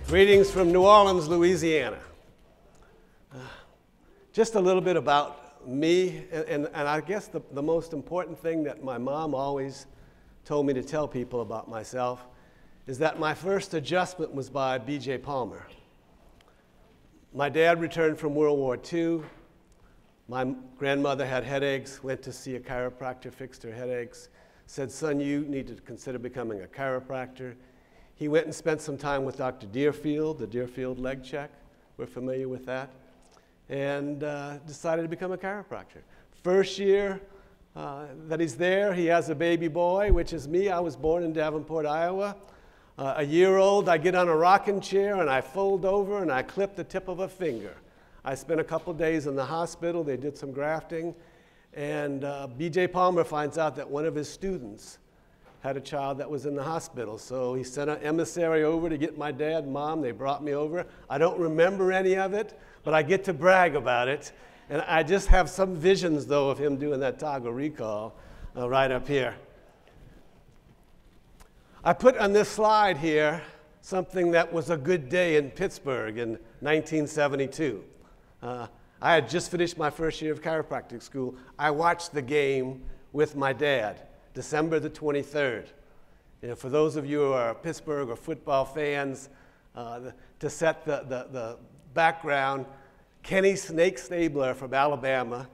Greetings from New Orleans, Louisiana. Just a little bit about me, and I guess the most important thing that my mom always told me to tell people about myself is that my first adjustment was by B.J. Palmer. My dad returned from World War II. My grandmother had headaches, went to see a chiropractor, fixed her headaches, said, "Son, you need to consider becoming a chiropractor." He went and spent some time with Dr. Deerfield, the Deerfield leg check. We're familiar with that. And decided to become a chiropractor. First year that he's there, he has a baby boy, which is me. I was born in Davenport, Iowa. A year old, I get on a rocking chair and I fold over and I clip the tip of a finger. I spent a couple days in the hospital. They did some grafting. And B.J. Palmer finds out that one of his students had a child that was in the hospital. So he sent an emissary over to get my dad and mom. They brought me over. I don't remember any of it, but I get to brag about it. And I just have some visions, though, of him doing that toggle recall right up here. I put on this slide here something that was a good day in Pittsburgh in 1972. I had just finished my first year of chiropractic school. I watched the game with my dad. December the 23rd. You know, for those of you who are Pittsburgh or football fans, to set the background, Kenny Snake Stabler from Alabama,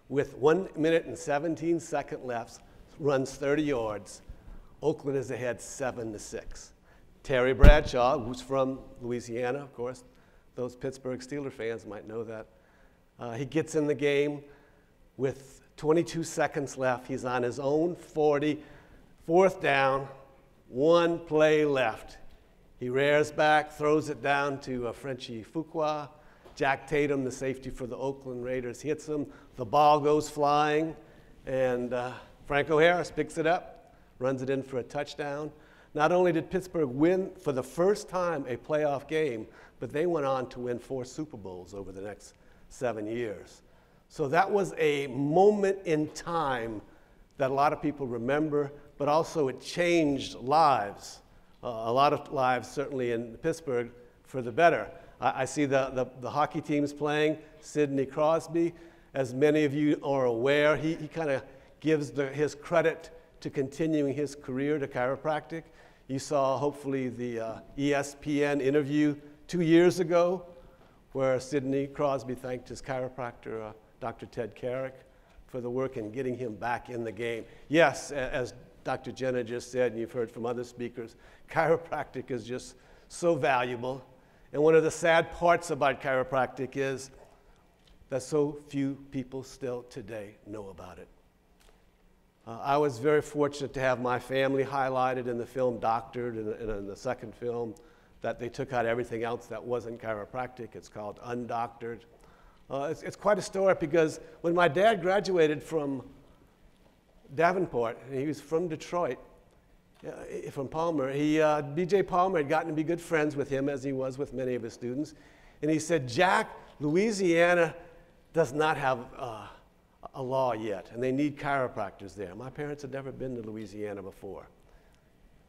with 1 minute and 17 seconds left, runs 30 yards. Oakland is ahead 7-6. Terry Bradshaw, who's from Louisiana, of course, those Pittsburgh Steelers fans might know that. He gets in the game with 22 seconds left. He's on his own 40, fourth down, one play left. He rears back, throws it down to Frenchie Fuqua. Jack Tatum, the safety for the Oakland Raiders, hits him. The ball goes flying, and Franco Harris picks it up, runs it in for a touchdown. Not only did Pittsburgh win for the first time a playoff game, but they went on to win 4 Super Bowls over the next 7 years. So that was a moment in time that a lot of people remember, but also it changed lives. A lot of lives, certainly in Pittsburgh, for the better. I see the hockey teams playing. Sidney Crosby, as many of you are aware, he kind of gives his credit to continuing his career to chiropractic. You saw, hopefully, the ESPN interview 2 years ago where Sidney Crosby thanked his chiropractor, Dr. Ted Carrick, for the work in getting him back in the game. Yes, as Dr. Jenna just said, and you've heard from other speakers, chiropractic is just so valuable. And one of the sad parts about chiropractic is that so few people still today know about it. I was very fortunate to have my family highlighted in the film Doctored, and in the second film that they took out everything else that wasn't chiropractic. It's called Undoctored. It's quite a story because when my dad graduated from Davenport, and he was from Detroit, from Palmer, B.J. Palmer had gotten to be good friends with him, as he was with many of his students. And he said, "Jack, Louisiana does not have a law yet, and they need chiropractors there." My parents had never been to Louisiana before.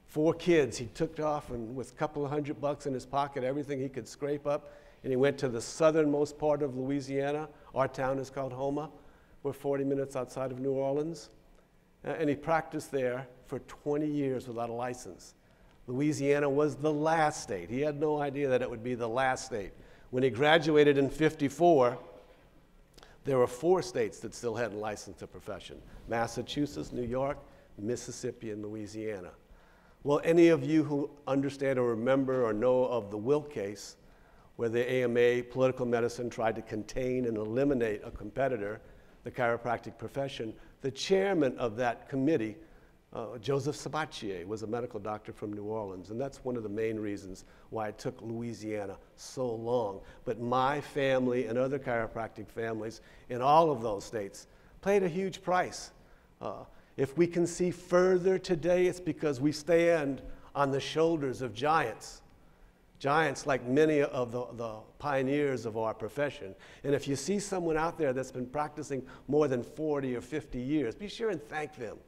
4 kids, he took off, and with a couple of $100 in his pocket, everything he could scrape up, and he went to the southernmost part of Louisiana. Our town is called Houma. We're 40 minutes outside of New Orleans. And he practiced there for 20 years without a license. Louisiana was the last state. He had no idea that it would be the last state. When he graduated in '54, there were 4 states that still hadn't licensed the profession: Massachusetts, New York, Mississippi, and Louisiana. Well, any of you who understand or remember or know of the Will case, where the AMA, political medicine, tried to contain and eliminate a competitor, the chiropractic profession, the chairman of that committee, Joseph Sabatier, was a medical doctor from New Orleans, and that's one of the main reasons why it took Louisiana so long. But my family and other chiropractic families in all of those states paid a huge price. If we can see further today, it's because we stand on the shoulders of giants. Giants like many of the pioneers of our profession. And if you see someone out there that's been practicing more than 40 or 50 years, be sure and thank them.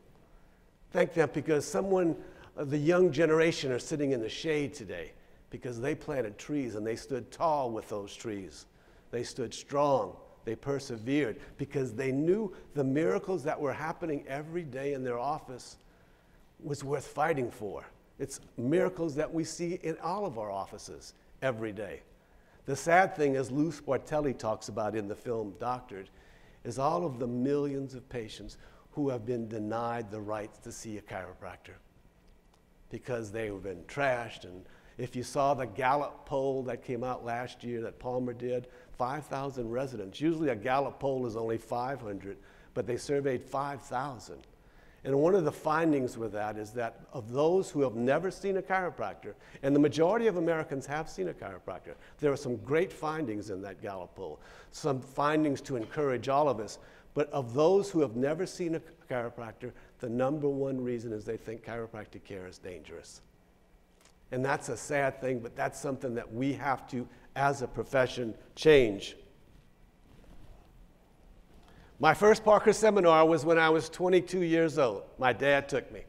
Thank them, because someone, the young generation, are sitting in the shade today because they planted trees and they stood tall with those trees. They stood strong. They persevered because they knew the miracles that were happening every day in their office was worth fighting for. It's miracles that we see in all of our offices every day. The sad thing, as Lou Sportelli talks about in the film Doctored, is all of the millions of patients who have been denied the rights to see a chiropractor because they've been trashed. And if you saw the Gallup poll that came out last year that Palmer did, 5,000 residents. Usually a Gallup poll is only 500, but they surveyed 5,000. And one of the findings with that is that of those who have never seen a chiropractor, and the majority of Americans have seen a chiropractor, there are some great findings in that Gallup poll, some findings to encourage all of us. But of those who have never seen a chiropractor, the number one reason is they think chiropractic care is dangerous. And that's a sad thing, but that's something that we have to, as a profession, change. My first Parker seminar was when I was 22 years old. My dad took me.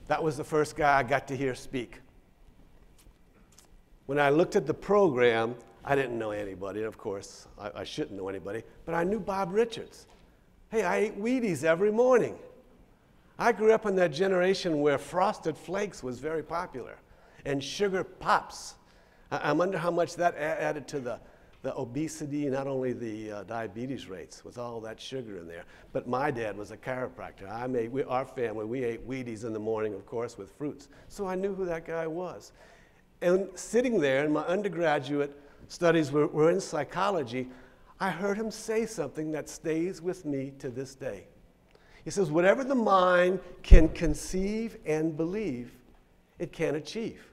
That was the first guy I got to hear speak. When I looked at the program, I didn't know anybody, of course. I shouldn't know anybody, but I knew Bob Richards. Hey, I ate Wheaties every morning. I grew up in that generation where Frosted Flakes was very popular, and Sugar Pops. I wonder how much that added to the obesity, not only the diabetes rates with all that sugar in there. But my dad was a chiropractor. Our family, we ate Wheaties in the morning, of course, with fruits. So I knew who that guy was. And sitting there, and my undergraduate studies were in psychology, I heard him say something that stays with me to this day. He says, whatever the mind can conceive and believe, it can achieve.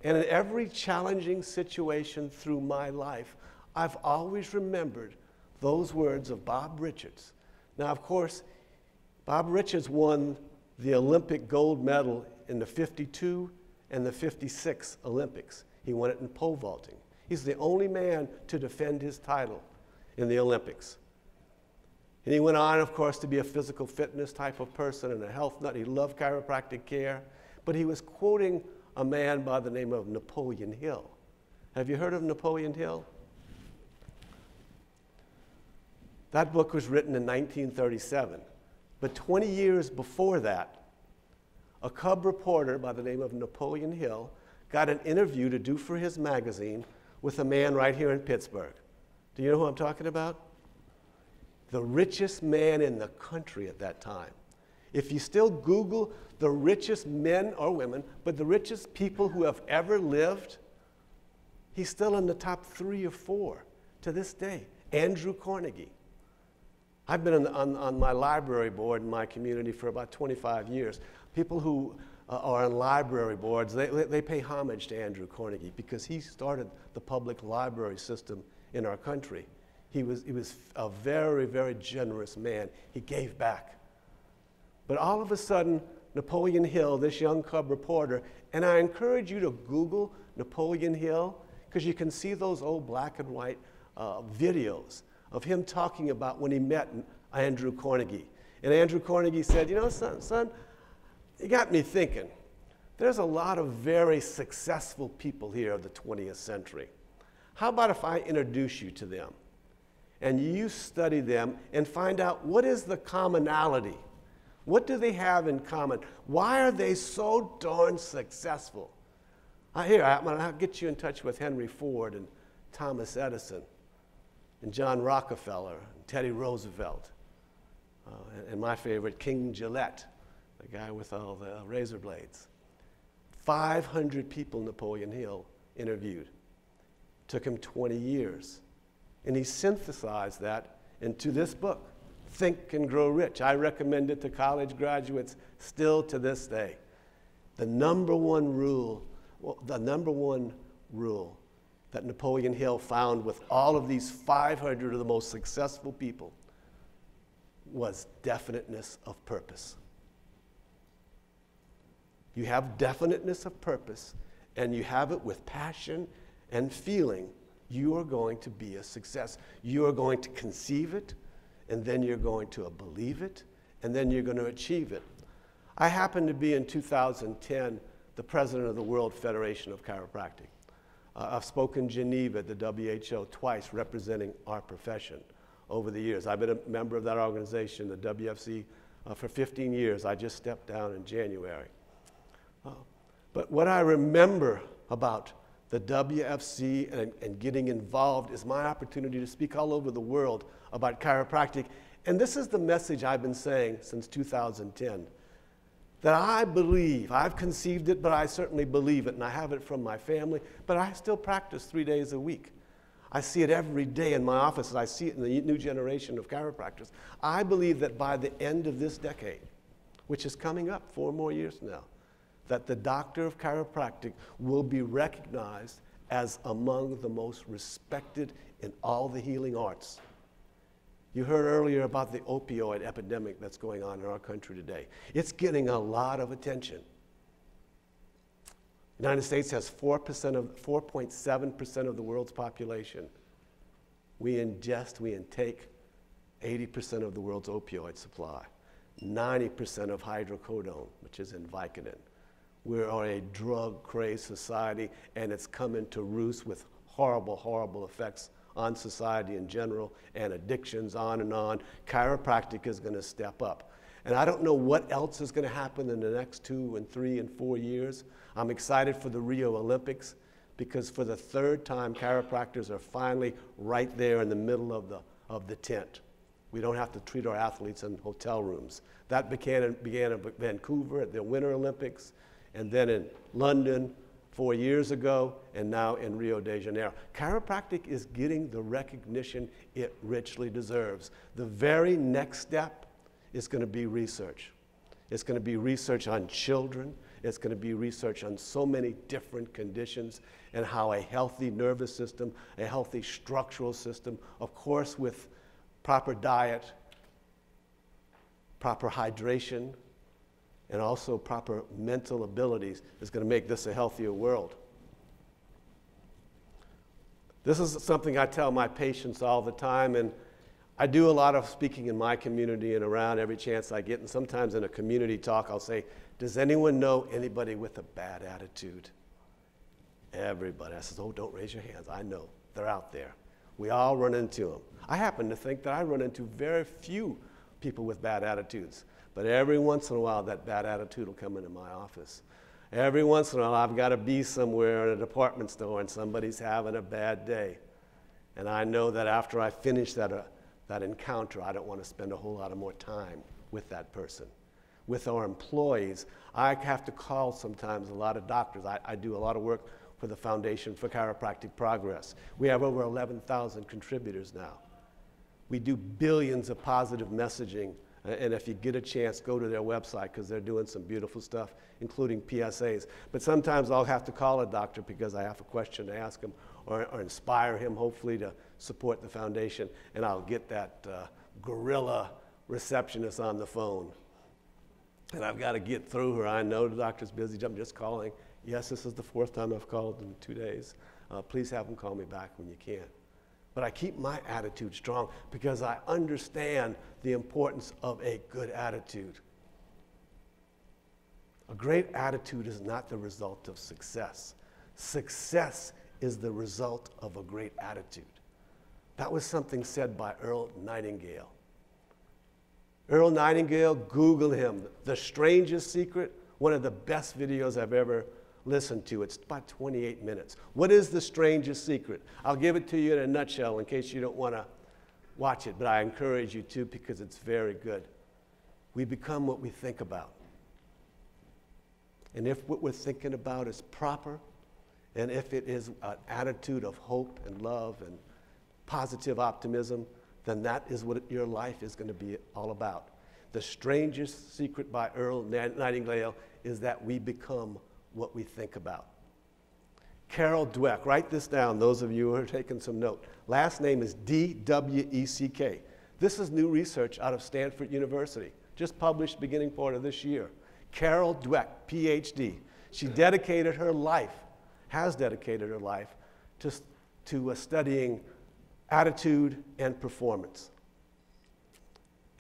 And in every challenging situation through my life, I've always remembered those words of Bob Richards. Now, of course, Bob Richards won the Olympic gold medal in the 52 and the 56 Olympics. He won it in pole vaulting. He's the only man to defend his title in the Olympics. And he went on, of course, to be a physical fitness type of person and a health nut. He loved chiropractic care, but he was quoting a man by the name of Napoleon Hill. Have you heard of Napoleon Hill? That book was written in 1937. But 20 years before that, a cub reporter by the name of Napoleon Hill got an interview to do for his magazine with a man right here in Pittsburgh. Do you know who I'm talking about? The richest man in the country at that time. If you still Google the richest men or women, but the richest people who have ever lived, he's still in the top 3 or 4 to this day. Andrew Carnegie. I've been on my library board in my community for about 25 years. People who are on library boards, they pay homage to Andrew Carnegie because he started the public library system in our country. He was a very, very generous man. He gave back. But all of a sudden, Napoleon Hill, this young cub reporter, and I encourage you to Google Napoleon Hill because you can see those old black and white videos of him talking about when he met Andrew Carnegie. And Andrew Carnegie said, you know, son, you got me thinking. There's a lot of very successful people here of the 20th century. How about if I introduce you to them and you study them and find out what is the commonality? What do they have in common? Why are they so darn successful? I'll get you in touch with Henry Ford and Thomas Edison and John Rockefeller and Teddy Roosevelt and my favorite, King Gillette, the guy with all the razor blades. 500 people Napoleon Hill interviewed. Took him 20 years. And he synthesized that into this book, Think and Grow Rich. I recommend it to college graduates still to this day. The number one rule that Napoleon Hill found with all of these 500 of the most successful people was definiteness of purpose. You have definiteness of purpose, and you have it with passion and feeling, you are going to be a success. You are going to conceive it, and then you're going to believe it, and then you're going to achieve it. I happened to be in 2010 the president of the World Federation of Chiropractic. I've spoken in Geneva at the WHO twice representing our profession over the years. I've been a member of that organization, the WFC, for 15 years. I just stepped down in January. But what I remember about the WFC and getting involved is my opportunity to speak all over the world about chiropractic. And this is the message I've been saying since 2010, that I believe, I've conceived it, but I certainly believe it, and I have it from my family, but I still practice 3 days a week. I see it every day in my office, and I see it in the new generation of chiropractors. I believe that by the end of this decade, which is coming up 4 more years from now, that the doctor of chiropractic will be recognized as among the most respected in all the healing arts. You heard earlier about the opioid epidemic that's going on in our country today. It's getting a lot of attention. The United States has 4.7% of the world's population. We intake 80% of the world's opioid supply, 90% of hydrocodone, which is in Vicodin. We are a drug-crazed society, and it's coming to roost with horrible, horrible effects on society in general, and addictions, on and on. Chiropractic is going to step up. And I don't know what else is going to happen in the next 2 and 3 and 4 years. I'm excited for the Rio Olympics, because for the 3rd time, chiropractors are finally right there in the middle of the tent. We don't have to treat our athletes in hotel rooms. That began in Vancouver at the Winter Olympics, and then in London 4 years ago, and now in Rio de Janeiro. Chiropractic is getting the recognition it richly deserves. The very next step is going to be research. It's going to be research on children. It's going to be research on so many different conditions and how a healthy nervous system, a healthy structural system, of course with proper diet, proper hydration, and also proper mental abilities, is going to make this a healthier world. This is something I tell my patients all the time, and I do a lot of speaking in my community and around every chance I get, and sometimes in a community talk I'll say, does anyone know anybody with a bad attitude? Everybody. I says, oh, don't raise your hands. I know. They're out there. We all run into them. I happen to think that I run into very few people with bad attitudes. But every once in a while, that bad attitude will come into my office. Every once in a while, I've got to be somewhere in a department store and somebody's having a bad day. And I know that after I finish that encounter, I don't want to spend a whole lot of more time with that person. With our employees, I have to call sometimes a lot of doctors. I do a lot of work for the Foundation for Chiropractic Progress. We have over 11,000 contributors now. We do billions of positive messaging. And if you get a chance, go to their website, because they're doing some beautiful stuff, including PSAs. But sometimes I'll have to call a doctor because I have a question to ask him, or inspire him, hopefully, to support the foundation. And I'll get that gorilla receptionist on the phone. And I've got to get through her. I know the doctor's busy. I'm just calling. Yes, this is the 4th time I've called in 2 days. Please have him call me back when you can. But I keep my attitude strong because I understand the importance of a good attitude. A great attitude is not the result of success. Success is the result of a great attitude. That was something said by Earl Nightingale. Earl Nightingale, Google him. The Strangest Secret, one of the best videos I've ever listened to. It's about 28 minutes. What is the strangest secret? I'll give it to you in a nutshell in case you don't want to watch it, but I encourage you to because it's very good. We become what we think about. And if what we're thinking about is proper, and if it is an attitude of hope and love and positive optimism, then that is what your life is going to be all about. The Strangest Secret by Earl Nightingale is that we become what we think about. Carol Dweck, write this down, those of you who are taking some note. Last name is D-W-E-C-K. This is new research out of Stanford University, just published beginning part of this year. Carol Dweck, PhD. She dedicated her life, has dedicated her life to studying attitude and performance.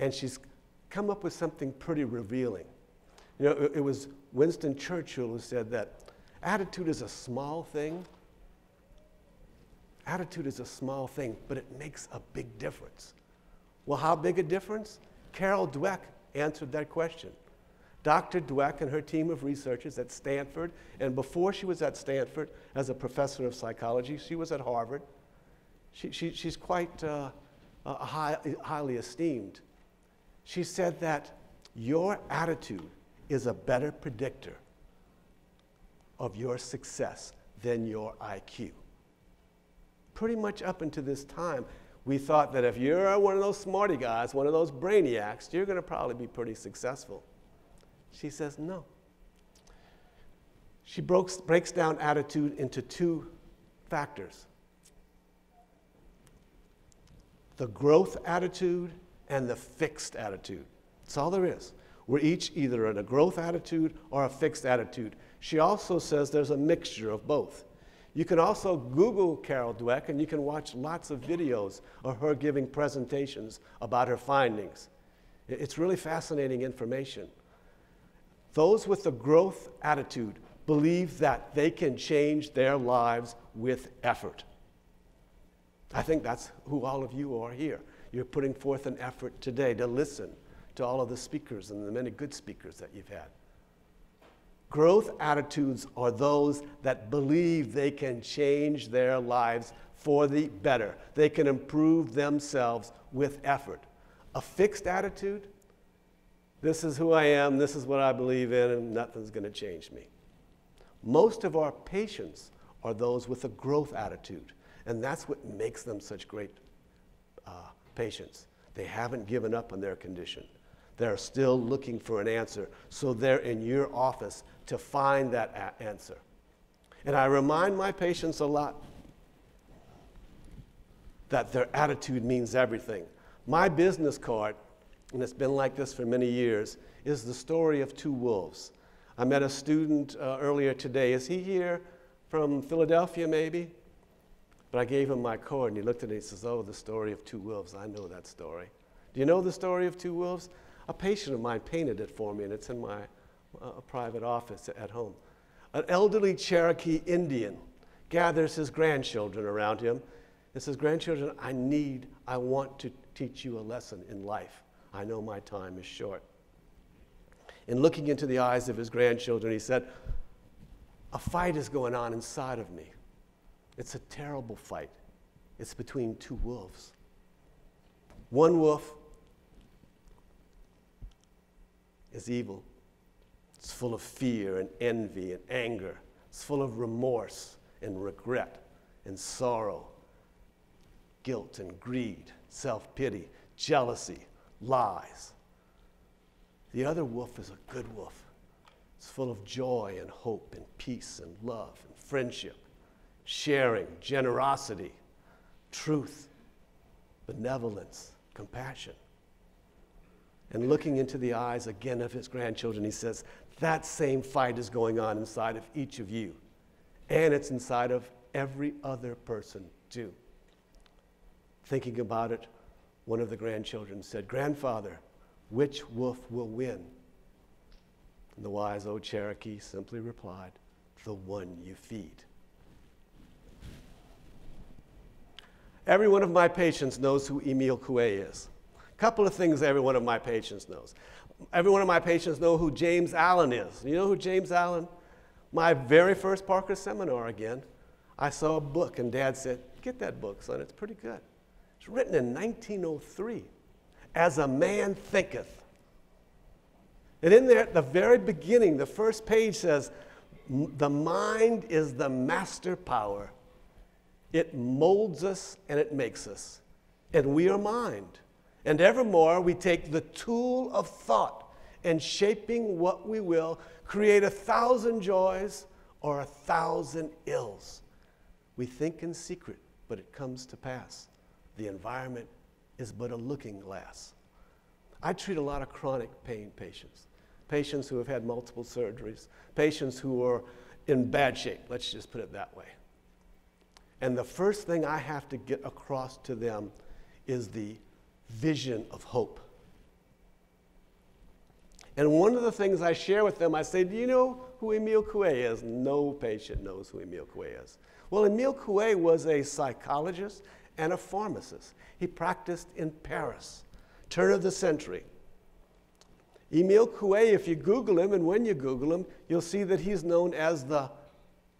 And she's come up with something pretty revealing. You know, it was Winston Churchill who said that attitude is a small thing. Attitude is a small thing, but it makes a big difference. Well, how big a difference? Carol Dweck answered that question. Dr. Dweck and her team of researchers at Stanford, and before she was at Stanford as a professor of psychology, she was at Harvard. She's quite highly esteemed. She said that your attitude is a better predictor of your success than your IQ. Pretty much up until this time, we thought that if you're one of those smarty guys, one of those brainiacs, you're going to probably be pretty successful. She says no. She breaks down attitude into two factors: the growth attitude and the fixed attitude. That's all there is. We're each either in a growth attitude or a fixed attitude. She also says there's a mixture of both. You can also Google Carol Dweck, and you can watch lots of videos of her giving presentations about her findings. It's really fascinating information. Those with the growth attitude believe that they can change their lives with effort. I think that's who all of you are here. You're putting forth an effort today to listen to all of the speakers and the many good speakers that you've had. Growth attitudes are those that believe they can change their lives for the better. They can improve themselves with effort. A fixed attitude: this is who I am, this is what I believe in, and nothing's going to change me. Most of our patients are those with a growth attitude, and that's what makes them such great patients. They haven't given up on their condition. They're still looking for an answer, so they're in your office to find that answer. And I remind my patients a lot that their attitude means everything. My business card, and it's been like this for many years, is the story of two wolves. I met a student earlier today. Is he here from Philadelphia, maybe? But I gave him my card, and he looked at it and he says, "Oh, the story of two wolves. I know that story." Do you know the story of two wolves? A patient of mine painted it for me, and it's in my private office at home. An elderly Cherokee Indian gathers his grandchildren around him and says, "Grandchildren, I want to teach you a lesson in life. I know my time is short." And looking into the eyes of his grandchildren, he said, "A fight is going on inside of me. It's a terrible fight. It's between two wolves. One wolf is evil. It's full of fear and envy and anger. It's full of remorse and regret and sorrow, guilt and greed, self-pity, jealousy, lies. The other wolf is a good wolf. It's full of joy and hope and peace and love and friendship, sharing, generosity, truth, benevolence, compassion." And looking into the eyes again of his grandchildren, he says, "That same fight is going on inside of each of you. And it's inside of every other person too." Thinking about it, one of the grandchildren said, "Grandfather, which wolf will win?" And the wise old Cherokee simply replied, "The one you feed." Every one of my patients knows who Emile Coué is. Couple of things every one of my patients knows. Every one of my patients know who James Allen is. You know who James Allen? My very first Parker seminar again, I saw a book and Dad said, "Get that book, son, it's pretty good." It's written in 1903, "As a Man Thinketh." And in there, at the very beginning, the first page says, "The mind is the master power. It molds us and it makes us. And we are mind. And evermore we take the tool of thought and shaping what we will, create 1,000 joys or 1,000 ills. We think in secret, but it comes to pass. The environment is but a looking glass." I treat a lot of chronic pain patients, patients who have had multiple surgeries, patients who are in bad shape, let's just put it that way. And the first thing I have to get across to them is the vision of hope. And one of the things I share with them, I say, do you know who Emile Coué is? No patient knows who Emile Coué is. Well, Emile Coué was a psychologist and a pharmacist. He practiced in Paris, turn of the century. Emile Coué, if you Google him, and when you Google him, you'll see that he's known as the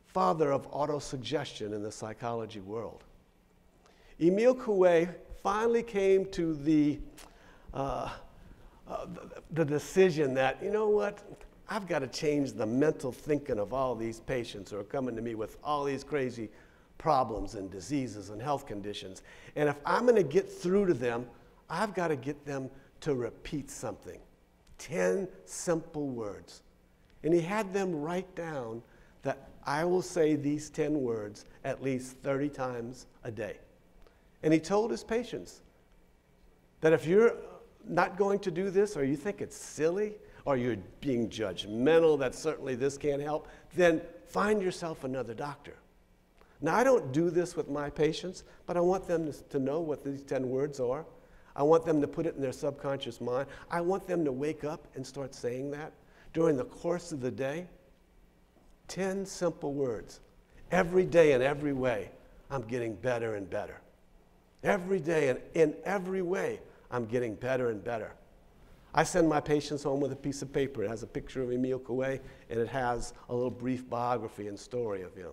father of autosuggestion in the psychology world. Emile Coué finally came to the decision that, you know what, I've got to change the mental thinking of all these patients who are coming to me with all these crazy problems and diseases and health conditions. And if I'm going to get through to them, I've got to get them to repeat something. 10 simple words. And he had them write down that I will say these 10 words at least 30 times a day. And he told his patients that if you're not going to do this, or you think it's silly, or you're being judgmental that certainly this can't help, then find yourself another doctor. Now, I don't do this with my patients, but I want them to know what these 10 words are. I want them to put it in their subconscious mind. I want them to wake up and start saying that during the course of the day. 10 simple words. Every day in every way, I'm getting better and better. Every day and in every way, I'm getting better and better. I send my patients home with a piece of paper. It has a picture of Emile Coué, and it has a little brief biography and story of him.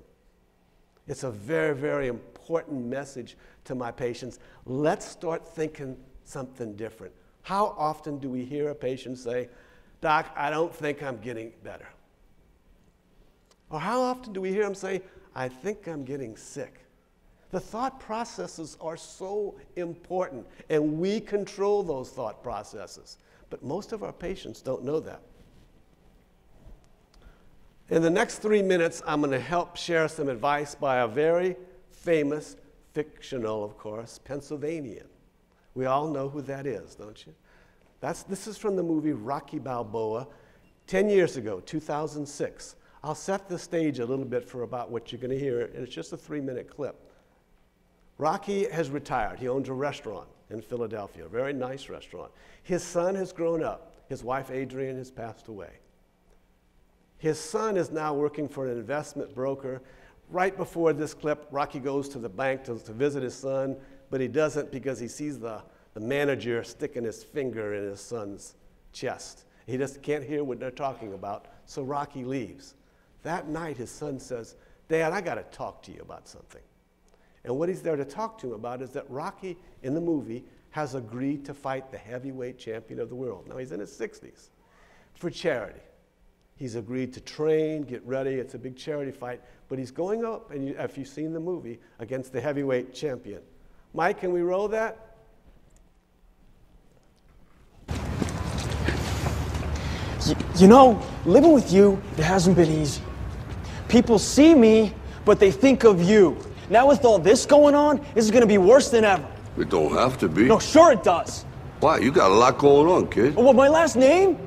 It's a very, very important message to my patients. Let's start thinking something different. How often do we hear a patient say, Doc, I don't think I'm getting better? Or how often do we hear them say, I think I'm getting sick? The thought processes are so important, and we control those thought processes. But most of our patients don't know that. In the next 3 minutes, I'm going to help share some advice by a very famous, fictional, of course, Pennsylvanian. We all know who that is, don't you? This is from the movie Rocky Balboa, 10 years ago, 2006. I'll set the stage a little bit for about what you're going to hear, and it's just a 3-minute clip. Rocky has retired. He owns a restaurant in Philadelphia, a very nice restaurant. His son has grown up. His wife, Adrian, has passed away. His son is now working for an investment broker. Right before this clip, Rocky goes to the bank to visit his son, but he doesn't because he sees the manager sticking his finger in his son's chest. He just can't hear what they're talking about, so Rocky leaves. That night, his son says, Dad, I got to talk to you about something. And what he's there to talk to him about is that Rocky, in the movie, has agreed to fight the heavyweight champion of the world. Now, he's in his 60s, for charity. He's agreed to train, get ready. It's a big charity fight. But he's going up, and if you've seen the movie, against the heavyweight champion. Mike, can we roll that? You know, living with you, it hasn't been easy. People see me, but they think of you. Now with all this going on, this is going to be worse than ever. It don't have to be. No, sure it does. Why? You got a lot going on, kid. Well, my last name?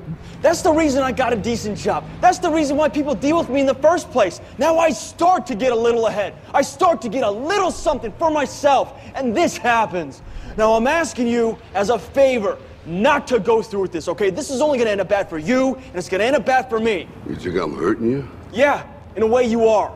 That's the reason I got a decent job. That's the reason why people deal with me in the first place. Now I start to get a little ahead. I start to get a little something for myself. And this happens. Now I'm asking you as a favor not to go through with this, okay? This is only going to end up bad for you, and it's going to end up bad for me. You think I'm hurting you? Yeah, in a way you are.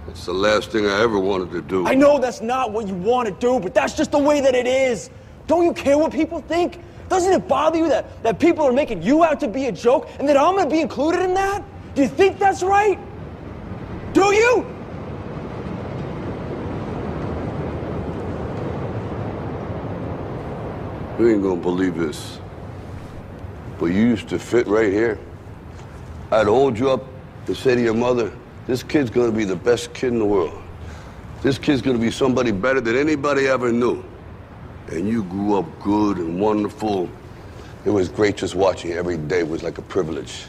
That's the last thing I ever wanted to do. I know that's not what you want to do, but that's just the way that it is. Don't you care what people think? Doesn't it bother you that people are making you out to be a joke and that I'm going to be included in that? Do you think that's right? Do you? You ain't gonna believe this, but you used to fit right here. I'd hold you up and say to your mother, this kid's gonna be the best kid in the world. This kid's gonna be somebody better than anybody ever knew. And you grew up good and wonderful. It was great just watching you every day. It was like a privilege.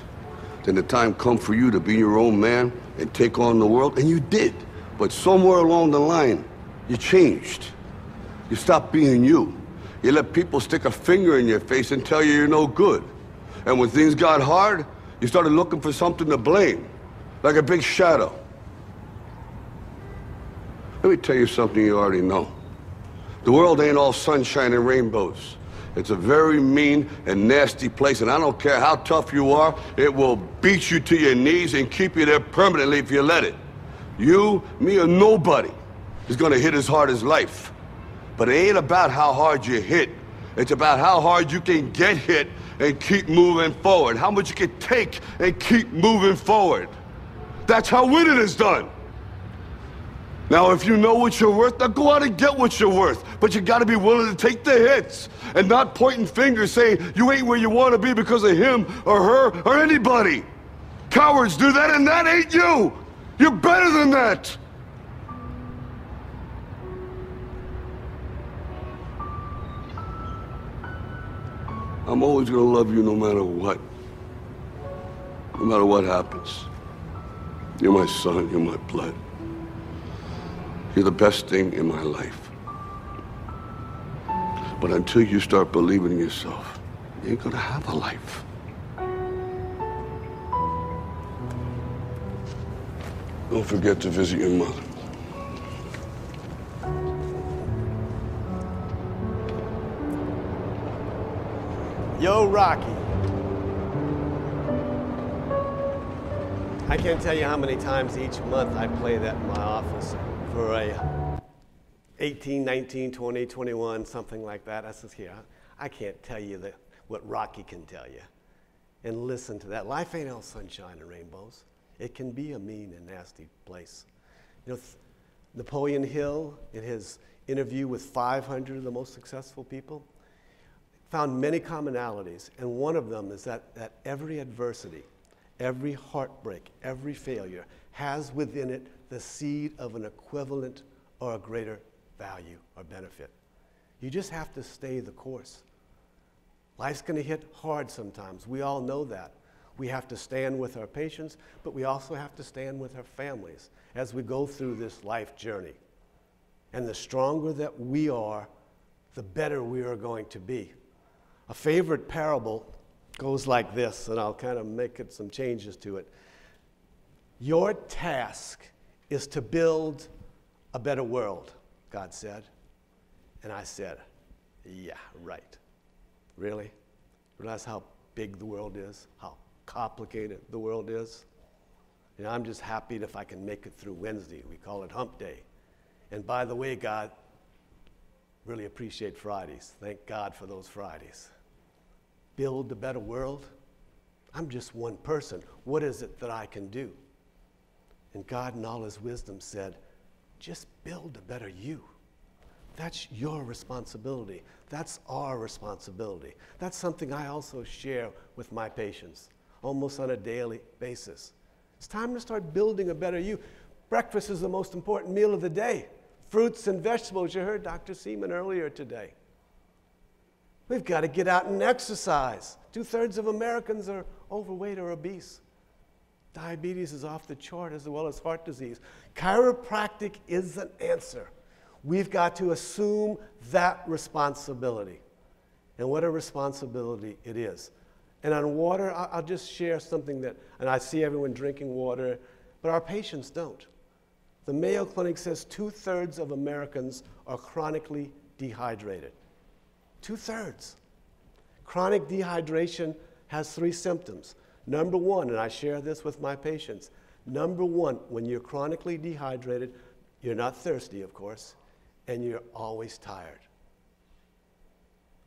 Then the time come for you to be your own man and take on the world, and you did. But somewhere along the line, you changed. You stopped being you. You let people stick a finger in your face and tell you you're no good. And when things got hard, you started looking for something to blame, like a big shadow. Let me tell you something you already know. The world ain't all sunshine and rainbows. It's a very mean and nasty place, and I don't care how tough you are, it will beat you to your knees and keep you there permanently if you let it. You, me, or nobody is gonna hit as hard as life. But it ain't about how hard you hit. It's about how hard you can get hit and keep moving forward. How much you can take and keep moving forward. That's how winning is done. Now, if you know what you're worth, now go out and get what you're worth. But you gotta be willing to take the hits and not pointing fingers saying you ain't where you wanna be because of him or her or anybody. Cowards do that, and that ain't you. You're better than that. I'm always gonna love you no matter what. No matter what happens. You're my son, you're my blood. You're the best thing in my life. But until you start believing in yourself, you ain't gonna have a life. Don't forget to visit your mother. Yo, Rocky. I can't tell you how many times each month I play that in my office for a 18, 19, 20, 21, something like that. I says, here, I can't tell you what Rocky can tell you. And listen to that. Life ain't all sunshine and rainbows. It can be a mean and nasty place. You know, Napoleon Hill, in his interview with 500 of the most successful people, found many commonalities, and one of them is that every adversity, every heartbreak, every failure has within it the seed of an equivalent or a greater value or benefit. You just have to stay the course. Life's going to hit hard sometimes. We all know that. We have to stand with our patients, but we also have to stand with our families as we go through this life journey. And the stronger that we are, the better we are going to be. A favorite parable goes like this, and I'll kind of make some changes to it. Your task is to build a better world, God said. And I said, yeah, right. Really? Realize how big the world is, how complicated the world is? You know, I'm just happy if I can make it through Wednesday. We call it Hump Day. And by the way, God, really appreciate Fridays. Thank God for those Fridays. Build a better world? I'm just one person. What is it that I can do? And God in all his wisdom said, just build a better you. That's your responsibility. That's our responsibility. That's something I also share with my patients almost on a daily basis. It's time to start building a better you. Breakfast is the most important meal of the day. Fruits and vegetables. You heard Dr. Seaman earlier today. We've got to get out and exercise. 2/3 of Americans are overweight or obese. Diabetes is off the chart as well as heart disease. Chiropractic is an answer. We've got to assume that responsibility. And what a responsibility it is. And on water, I'll just share something that, and I see everyone drinking water, but our patients don't. The Mayo Clinic says 2/3 of Americans are chronically dehydrated. 2/3. Chronic dehydration has 3 symptoms. Number one, and I share this with my patients, number one, when you're chronically dehydrated, you're not thirsty, of course, and you're always tired.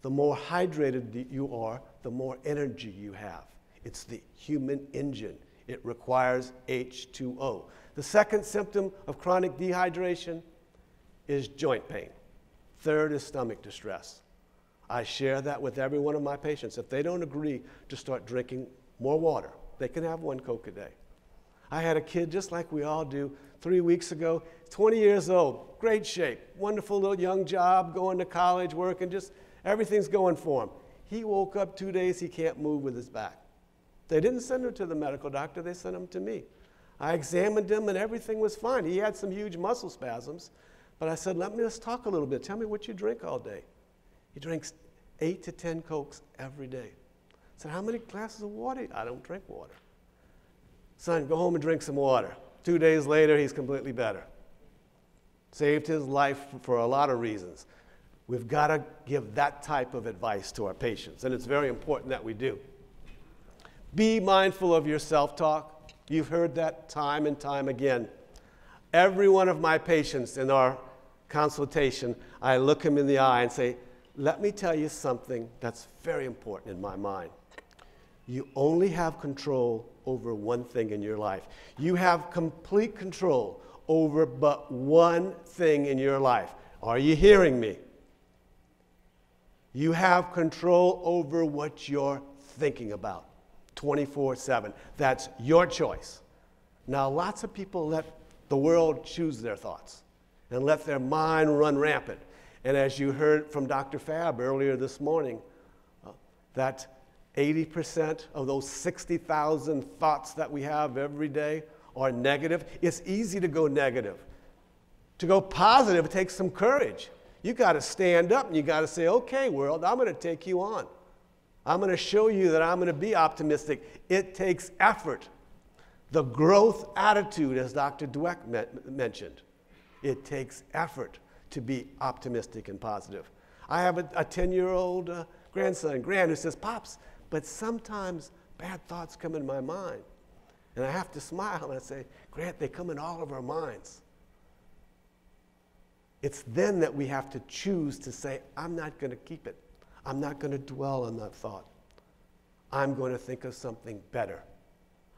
The more hydrated you are, the more energy you have. It's the human engine. It requires H2O. The second symptom of chronic dehydration is joint pain. Third is stomach distress. I share that with every one of my patients. If they don't agree to start drinking more water, they can have 1 Coke a day. I had a kid, just like we all do, 3 weeks ago, 20 years old, great shape, wonderful little young job, going to college, working, just everything's going for him. He woke up 2 days, he can't move with his back. They didn't send him to the medical doctor, they sent him to me. I examined him and everything was fine. He had some huge muscle spasms, but I said, let me just talk a little bit. Tell me what you drink all day. He drinks 8 to 10 Cokes every day. I said, how many glasses of water? I don't drink water. Son, go home and drink some water. 2 days later, he's completely better. Saved his life for a lot of reasons. We've got to give that type of advice to our patients, and it's very important that we do. Be mindful of your self-talk. You've heard that time and time again. Every one of my patients in our consultation, I look them in the eye and say, let me tell you something that's very important in my mind. You only have control over one thing in your life. You have complete control over but one thing in your life. Are you hearing me? You have control over what you're thinking about 24/7. That's your choice. Now, lots of people let the world choose their thoughts and let their mind run rampant. And as you heard from Dr. Fab earlier this morning, that 80% of those 60,000 thoughts that we have every day are negative. It's easy to go negative. To go positive, it takes some courage. You got to stand up and you got to say, okay, world, I'm going to take you on. I'm going to show you that I'm going to be optimistic. It takes effort. The growth attitude, as Dr. Dweck mentioned, it takes effort to be optimistic and positive. I have a 10-year-old grandson, Grant, who says, Pops, but sometimes bad thoughts come in my mind. And I have to smile and I say, Grant, they come in all of our minds. It's then that we have to choose to say, I'm not going to keep it. I'm not going to dwell on that thought. I'm going to think of something better.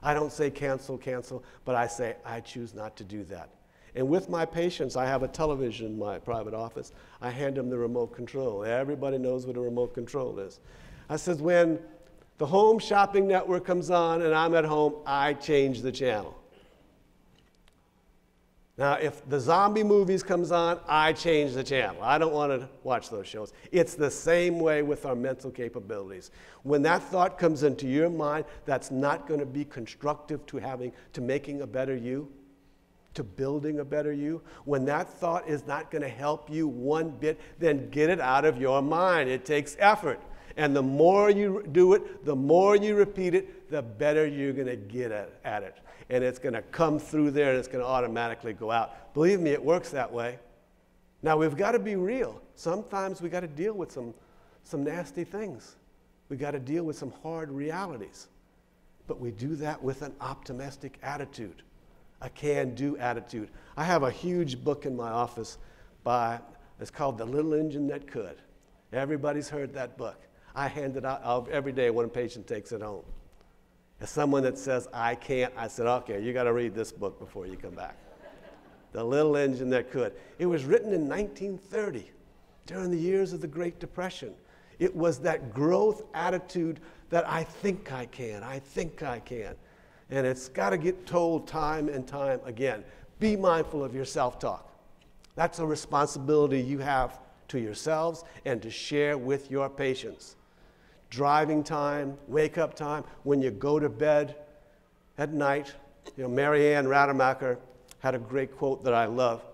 I don't say cancel, cancel, but I say I choose not to do that. And with my patients, I have a television in my private office. I hand them the remote control. Everybody knows what a remote control is. I said, when the Home Shopping Network comes on and I'm at home, I change the channel. Now, if the zombie movies comes on, I change the channel. I don't want to watch those shows. It's the same way with our mental capabilities. When that thought comes into your mind, that's not going to be constructive to making a better you, to building a better you. When that thought is not going to help you one bit, then get it out of your mind. It takes effort. And the more you do it, the more you repeat it, the better you're going to get at it. And it's going to come through there and it's going to automatically go out. Believe me, it works that way. Now, we've got to be real. Sometimes we've got to deal with some nasty things. We've got to deal with some hard realities. But we do that with an optimistic attitude, a can-do attitude. I have a huge book in my office it's called The Little Engine That Could. Everybody's heard that book. I hand it out every day when a patient takes it home. As someone that says, I can't, I said, okay, you got to read this book before you come back. The Little Engine That Could. It was written in 1930, during the years of the Great Depression. It was that growth attitude that I think I can, I think I can. And it's got to get told time and time again. Be mindful of your self-talk. That's a responsibility you have to yourselves and to share with your patients. Driving time, wake-up time, when you go to bed at night. Mary Ann Rademacher had a great quote that I love.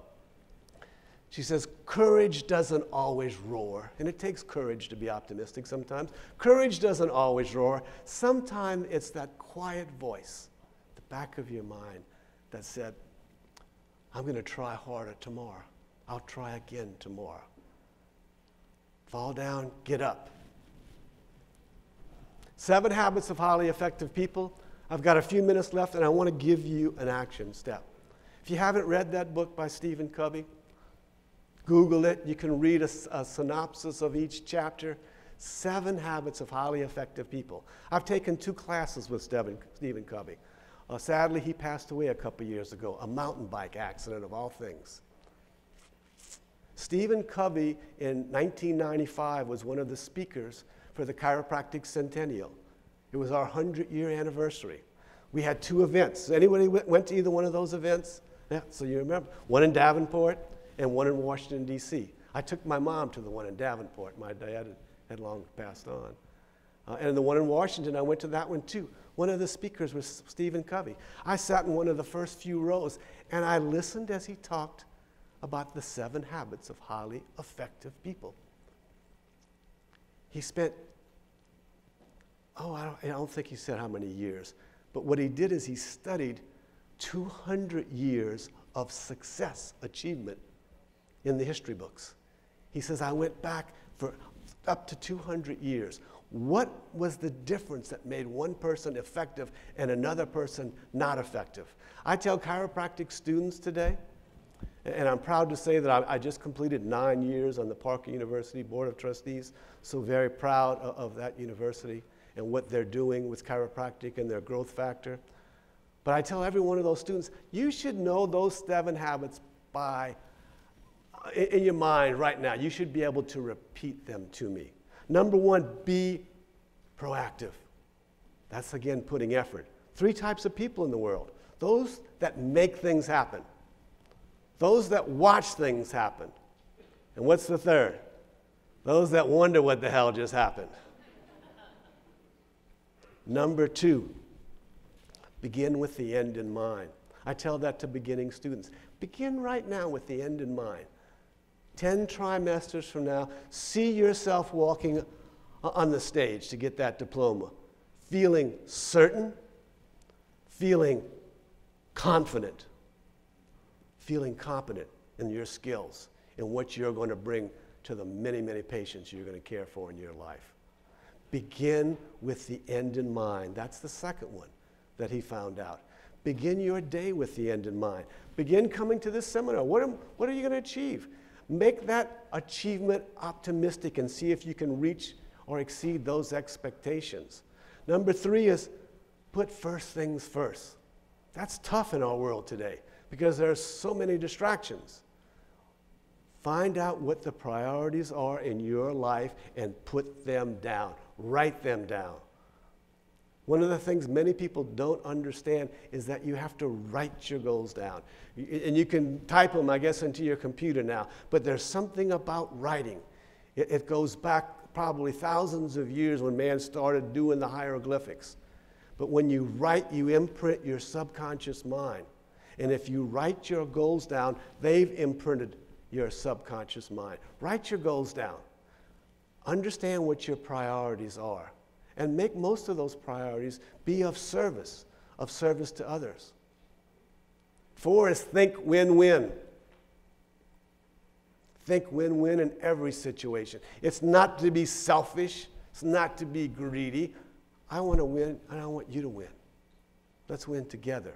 She says, courage doesn't always roar. And it takes courage to be optimistic sometimes. Courage doesn't always roar. Sometimes it's that quiet voice at the back of your mind that said, I'm going to try harder tomorrow. I'll try again tomorrow. Fall down, get up. 7 Habits of Highly Effective People. I've got a few minutes left, and I want to give you an action step. If you haven't read that book by Stephen Covey, Google it. You can read a synopsis of each chapter. 7 Habits of Highly Effective People. I've taken 2 classes with Stephen Covey. Sadly, he passed away a couple years ago, a mountain bike accident of all things. Stephen Covey in 1995 was one of the speakers for the Chiropractic Centennial. It was our 100-year anniversary. We had 2 events. Anybody went to either one of those events? Yeah, so you remember. One in Davenport and one in Washington, D.C. I took my mom to the one in Davenport. My dad had long passed on. And the one in Washington, I went to that one too. One of the speakers was Stephen Covey. I sat in one of the first few rows, and I listened as he talked about the 7 habits of highly effective people. He spent, I don't think he said how many years, but what he did is he studied 200 years of success, achievement in the history books. He says, I went back for up to 200 years. What was the difference that made one person effective and another person not effective? I tell chiropractic students today, and I'm proud to say that I just completed 9 years on the Parker University Board of Trustees, so very proud of that university and what they're doing with chiropractic and their growth factor. But I tell every one of those students, you should know those 7 habits in your mind right now. You should be able to repeat them to me. Number 1, be proactive. That's, again, putting effort. 3 types of people in the world. Those that make things happen. Those that watch things happen. And what's the 3rd? Those that wonder what the hell just happened. Number 2, begin with the end in mind. I tell that to beginning students. Begin right now with the end in mind. 10 trimesters from now, see yourself walking on the stage to get that diploma, feeling certain, feeling confident, feeling competent in your skills and what you're going to bring to the many, many patients you're going to care for in your life. Begin with the end in mind. That's the second one that he found out. Begin your day with the end in mind. Begin coming to this seminar. What are you going to achieve? Make that achievement optimistic and see if you can reach or exceed those expectations. Number 3 is put first things first. That's tough in our world today because there are so many distractions. Find out what the priorities are in your life and put them down. Write them down. One of the things many people don't understand is that you have to write your goals down. And you can type them, I guess, into your computer now, but there's something about writing. It goes back probably thousands of years when man started doing the hieroglyphics. But when you write, you imprint your subconscious mind. And if you write your goals down, they've imprinted your subconscious mind. Write your goals down. Understand what your priorities are. And make most of those priorities be of service to others. 4 is think win-win. Think win-win in every situation. It's not to be selfish. It's not to be greedy. I want to win, and I want you to win. Let's win together.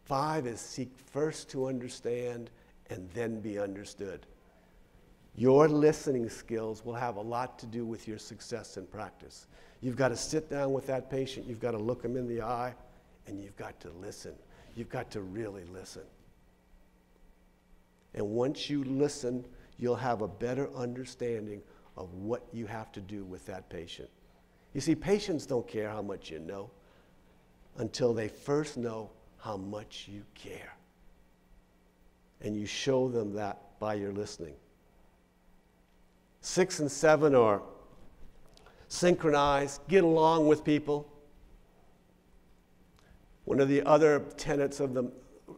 5 is seek first to understand and then be understood. Your listening skills will have a lot to do with your success in practice. You've got to sit down with that patient. You've got to look them in the eye, and you've got to listen. You've got to really listen. And once you listen, you'll have a better understanding of what you have to do with that patient. You see, patients don't care how much you know until they first know how much you care. And you show them that by your listening. 6 and 7 are synchronize, get along with people. One of the other tenets of the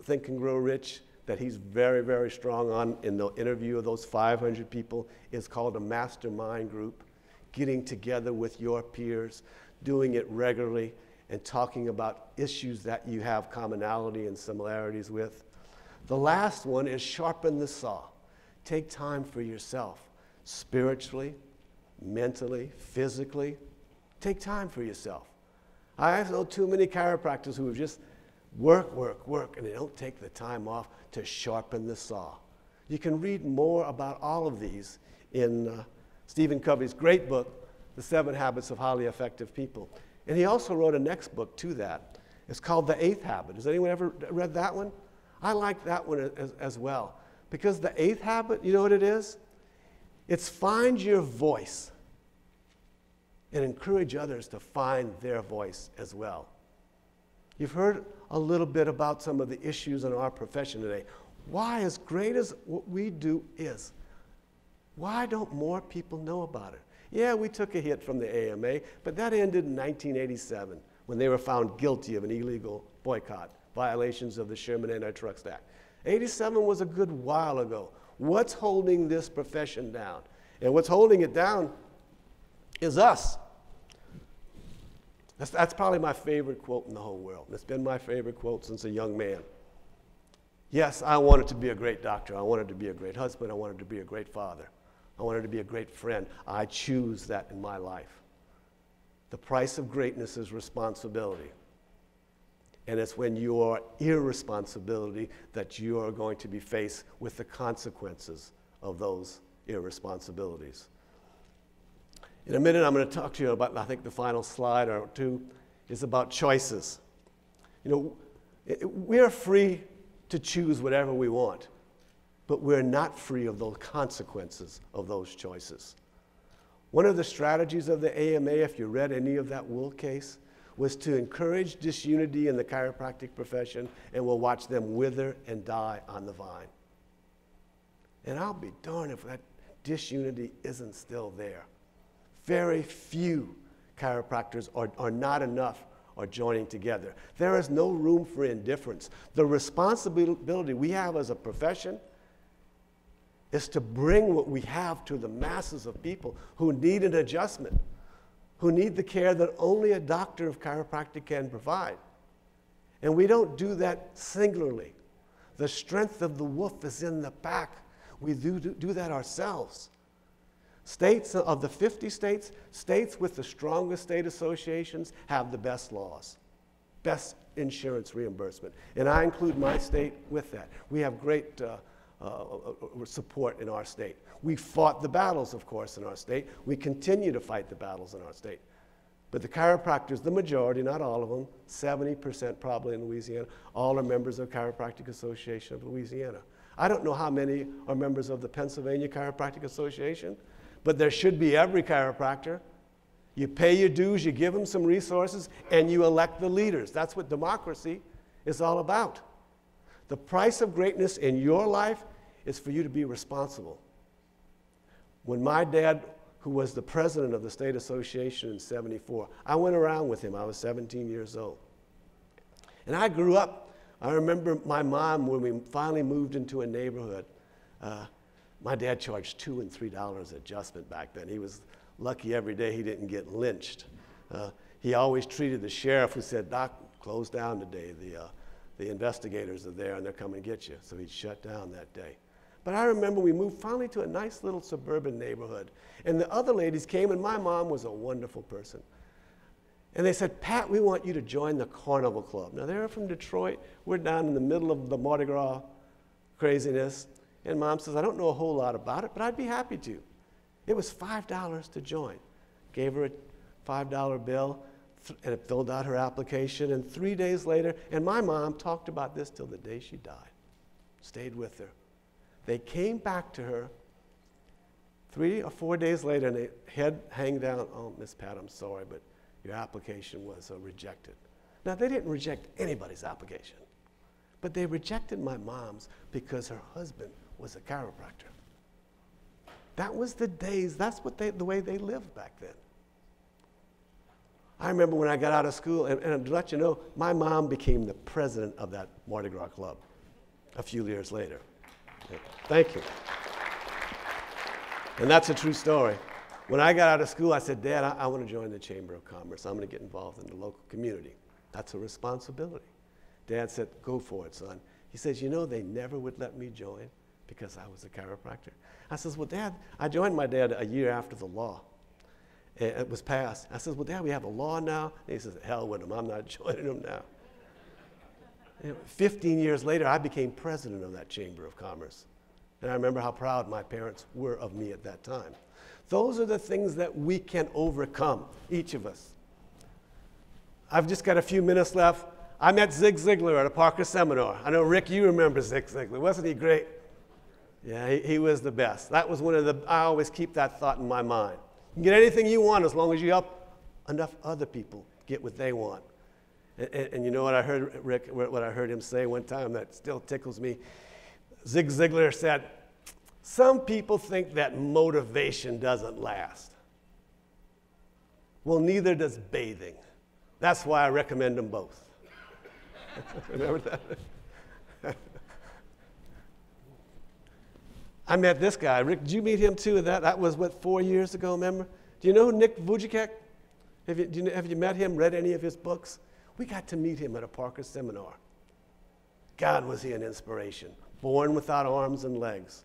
Think and Grow Rich that he's very, very strong on in the interview of those 500 people is called a Mastermind Group. Getting together with your peers, doing it regularly, and talking about issues that you have commonality and similarities with. The last one is sharpen the saw. Take time for yourself, spiritually, mentally, physically. Take time for yourself. I know too many chiropractors who just work, and they don't take the time off to sharpen the saw. You can read more about all of these in Stephen Covey's great book, The 7 Habits of Highly Effective People. And he also wrote a next book to that. It's called The 8th Habit. Has anyone ever read that one? I like that one as well. Because the 8th habit, you know what it is? It's find your voice and encourage others to find their voice as well. You've heard a little bit about some of the issues in our profession today. Why, as great as what we do is, why don't more people know about it? Yeah, we took a hit from the AMA, but that ended in 1987 when they were found guilty of an illegal boycott, violations of the Sherman Antitrust Act. 87 was a good while ago. What's holding this profession down? And what's holding it down is us. That's probably my favorite quote in the whole world. It's been my favorite quote since a young man. Yes, I wanted to be a great doctor. I wanted to be a great husband. I wanted to be a great father. I wanted to be a great friend. I choose that in my life. The price of greatness is responsibility. And it's when you are irresponsibility that you are going to be faced with the consequences of those irresponsibilities. In a minute, I'm going to talk to you about, I think the final slide or two is about choices. You know, we're free to choose whatever we want, but we're not free of those consequences of those choices. One of the strategies of the AMA, if you read any of that Wool case, was to encourage disunity in the chiropractic profession, and we'll watch them wither and die on the vine. And I'll be darned if that disunity isn't still there. Very few chiropractors are not enough are joining together. There is no room for indifference. The responsibility we have as a profession is to bring what we have to the masses of people who need an adjustment, who need the care that only a doctor of chiropractic can provide. And we don't do that singularly. The strength of the wolf is in the pack. We do that ourselves. States of the 50 states, states with the strongest state associations have the best laws, best insurance reimbursement. And I include my state with that. We have great support in our state. We fought the battles, of course, in our state. We continue to fight the battles in our state. But the chiropractors, the majority, not all of them, 70% probably in Louisiana, all are members of Chiropractic Association of Louisiana. I don't know how many are members of the Pennsylvania Chiropractic Association, but there should be every chiropractor. You pay your dues, you give them some resources, and you elect the leaders. That's what democracy is all about. The price of greatness in your life is for you to be responsible. When my dad, who was the president of the state association in '74, I went around with him. I was 17 years old. And I grew up, I remember my mom, when we finally moved into a neighborhood, my dad charged $2 and $3 adjustment back then. He was lucky every day he didn't get lynched. He always treated the sheriff who said, "Doc, close down today. The investigators are there and they're coming to get you." So he'd shut down that day. But I remember we moved finally to a nice little suburban neighborhood. And the other ladies came, and my mom was a wonderful person. And they said, "Pat, we want you to join the Carnival Club." Now, they're from Detroit. We're down in the middle of the Mardi Gras craziness. And Mom says, "I don't know a whole lot about it, but I'd be happy to." It was $5 to join. Gave her a $5 bill, and it filled out her application. And 3 days later, and my mom talked about this till the day she died, stayed with her. They came back to her 3 or 4 days later, and they head hang down, "Oh, Miss Pat, I'm sorry, but your application was rejected." Now, they didn't reject anybody's application, but they rejected my mom's because her husband was a chiropractor. That was the days, that's what the way they lived back then. I remember when I got out of school, and to let you know, my mom became the president of that Mardi Gras club a few years later. Thank you. And that's a true story. When I got out of school, I said, "Dad, I want to join the Chamber of Commerce. I'm going to get involved in the local community." That's a responsibility. Dad said, "Go for it, son." He says, "You know, they never would let me join because I was a chiropractor." I says, "Well, Dad," I joined my dad a year after the law. It was passed. I says, "Well, Dad, we have a law now." And he says, "Hell with them. I'm not joining them now." 15 years later, I became president of that Chamber of Commerce. And I remember how proud my parents were of me at that time. Those are the things that we can overcome, each of us. I've just got a few minutes left. I met Zig Ziglar at a Parker seminar. I know, Rick, you remember Zig Ziglar. Wasn't he great? Yeah, he was the best. That was one of the, I always keep that thought in my mind. You can get anything you want as long as you help enough other people get what they want. And you know what I heard, Rick, what I heard him say one time that still tickles me? Zig Ziglar said, "Some people think that motivation doesn't last. Well, neither does bathing. That's why I recommend them both." Remember that? I met this guy. Rick, did you meet him too? That was, what, 4 years ago, remember? Do you know Nick Vujicic? Have you met him, read any of his books? We got to meet him at a Parker seminar. God, was he an inspiration. Born without arms and legs.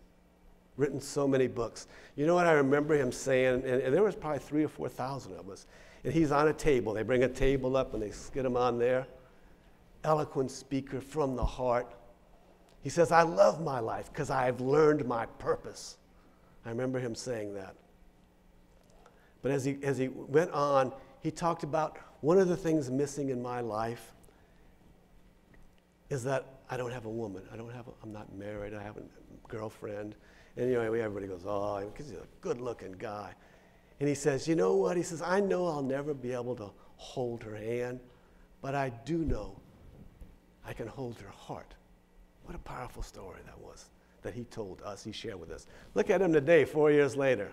Written so many books. You know what I remember him saying? And there was probably 3,000 or 4,000 of us. And he's on a table. They bring a table up and they get him on there. Eloquent speaker from the heart. He says, I love my life because I've learned my purpose. I remember him saying that. But as he went on, he talked about one of the things missing in my life is that I don't have a woman. I'm not married. I have a girlfriend. And everybody goes, oh, because he's a good-looking guy. And he says, you know what? He says, I know I'll never be able to hold her hand, but I do know I can hold her heart. What a powerful story that was that he told us, he shared with us. Look at him today, 4 years later.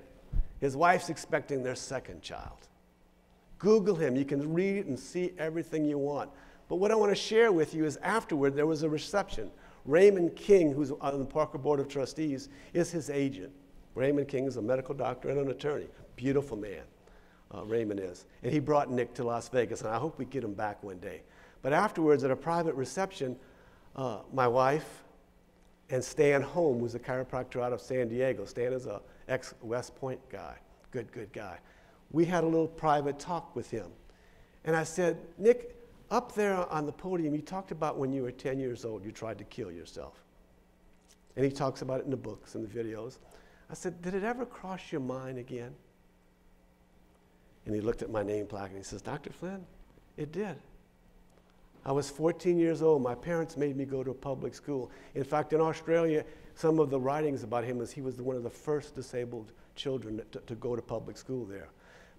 His wife's expecting their second child. Google him. You can read and see everything you want. But what I want to share with you is afterward, there was a reception. Raymond King, who's on the Parker Board of Trustees, is his agent. Raymond King is a medical doctor and an attorney. Beautiful man, Raymond is. And he brought Nick to Las Vegas, and I hope we get him back one day. But afterwards, at a private reception, my wife and Stan Holm, who's a chiropractor out of San Diego. Stan is an ex-West Point guy, good guy. We had a little private talk with him. And I said, Nick, up there on the podium, you talked about when you were 10 years old, you tried to kill yourself. And he talks about it in the books and the videos. I said, did it ever cross your mind again? And he looked at my name plaque and he says, Dr. Flynn, it did. I was 14 years old. My parents made me go to a public school. In fact, in Australia, some of the writings about him is he was one of the first disabled children to go to public school there.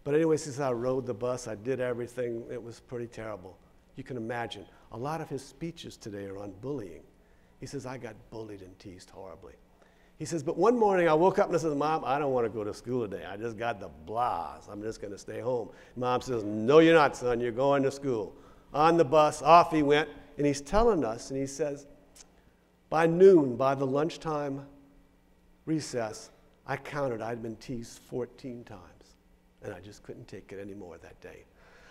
But anyways, he says, I rode the bus, I did everything. It was pretty terrible. You can imagine. A lot of his speeches today are on bullying. He says, I got bullied and teased horribly. He says, but one morning I woke up and I said, Mom, I don't want to go to school today. I just got the blahs. I'm just going to stay home. Mom says, no, you're not, son. You're going to school. On the bus, off he went, and he's telling us, and he says, by noon, by the lunchtime recess, I counted I'd been teased 14 times, and I just couldn't take it anymore that day.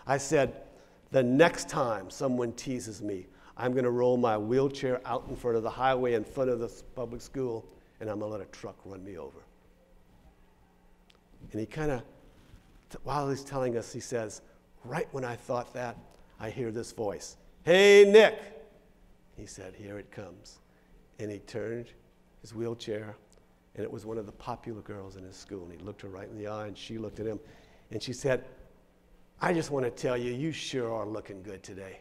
I said, the next time someone teases me, I'm going to roll my wheelchair out in front of the highway in front of the public school, and I'm going to let a truck run me over. And he kind of, while he's telling us, he says, right when I thought that, I hear this voice, hey, Nick. He said, here it comes. And he turned his wheelchair, and it was one of the popular girls in his school. And he looked her right in the eye, and she looked at him, and she said, I just want to tell you, you sure are looking good today.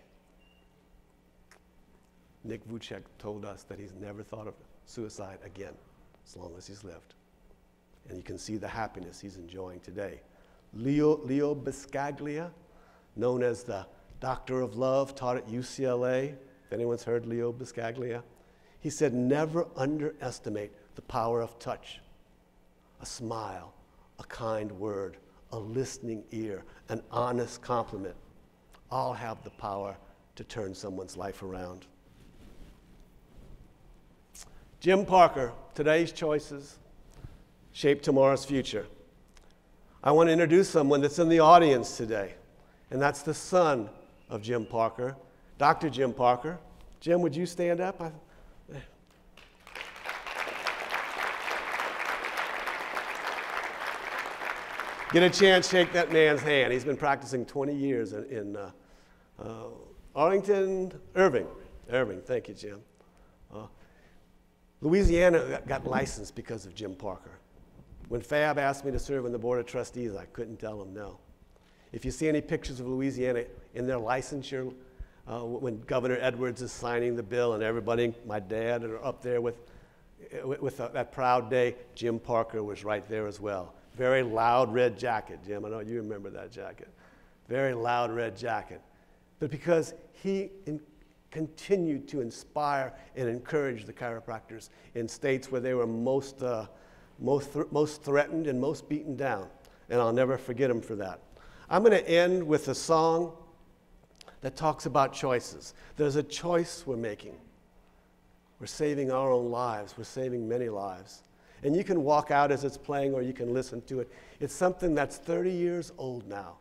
Nick Vujicic told us that he's never thought of suicide again as long as he's lived. And you can see the happiness he's enjoying today. Leo Biscaglia, known as the Doctor of Love, taught at UCLA. If anyone's heard Leo Biscaglia, he said, never underestimate the power of touch. A smile, a kind word, a listening ear, an honest compliment, all have the power to turn someone's life around. Jim Parker, today's choices shape tomorrow's future. I want to introduce someone that's in the audience today, and that's the son of Jim Parker, Dr. Jim Parker. Jim, would you stand up? Get a chance, shake that man's hand. He's been practicing 20 years in Irving, thank you, Jim. Louisiana got licensed because of Jim Parker. When Fab asked me to serve on the Board of Trustees, I couldn't tell him no. If you see any pictures of Louisiana in their licensure, when Governor Edwards is signing the bill and everybody, my dad, are up there with that proud day, Jim Parker was right there as well. Very loud red jacket, Jim. I know you remember that jacket. Very loud red jacket. But because he continued to inspire and encourage the chiropractors in states where they were most threatened and most beaten down. And I'll never forget him for that. I'm going to end with a song that talks about choices. There's a choice we're making. We're saving our own lives. We're saving many lives. And you can walk out as it's playing or you can listen to it. It's something that's 30 years old now.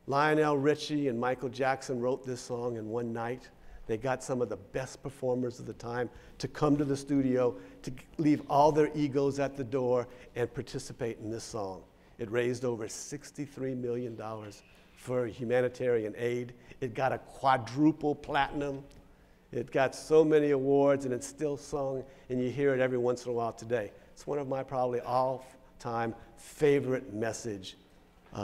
Lionel Richie and Michael Jackson wrote this song in one night. They got some of the best performers of the time to come to the studio, to leave all their egos at the door and participate in this song. It raised over $63 million for humanitarian aid. It got a quadruple platinum. It got so many awards, and it's still sung, and you hear it every once in a while today. It's one of my probably all-time favorite message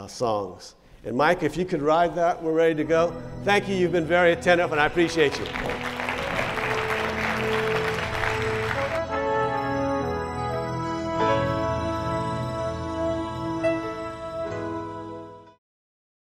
songs. And Mike, if you could ride that, we're ready to go. Thank you. You've been very attentive, and I appreciate you.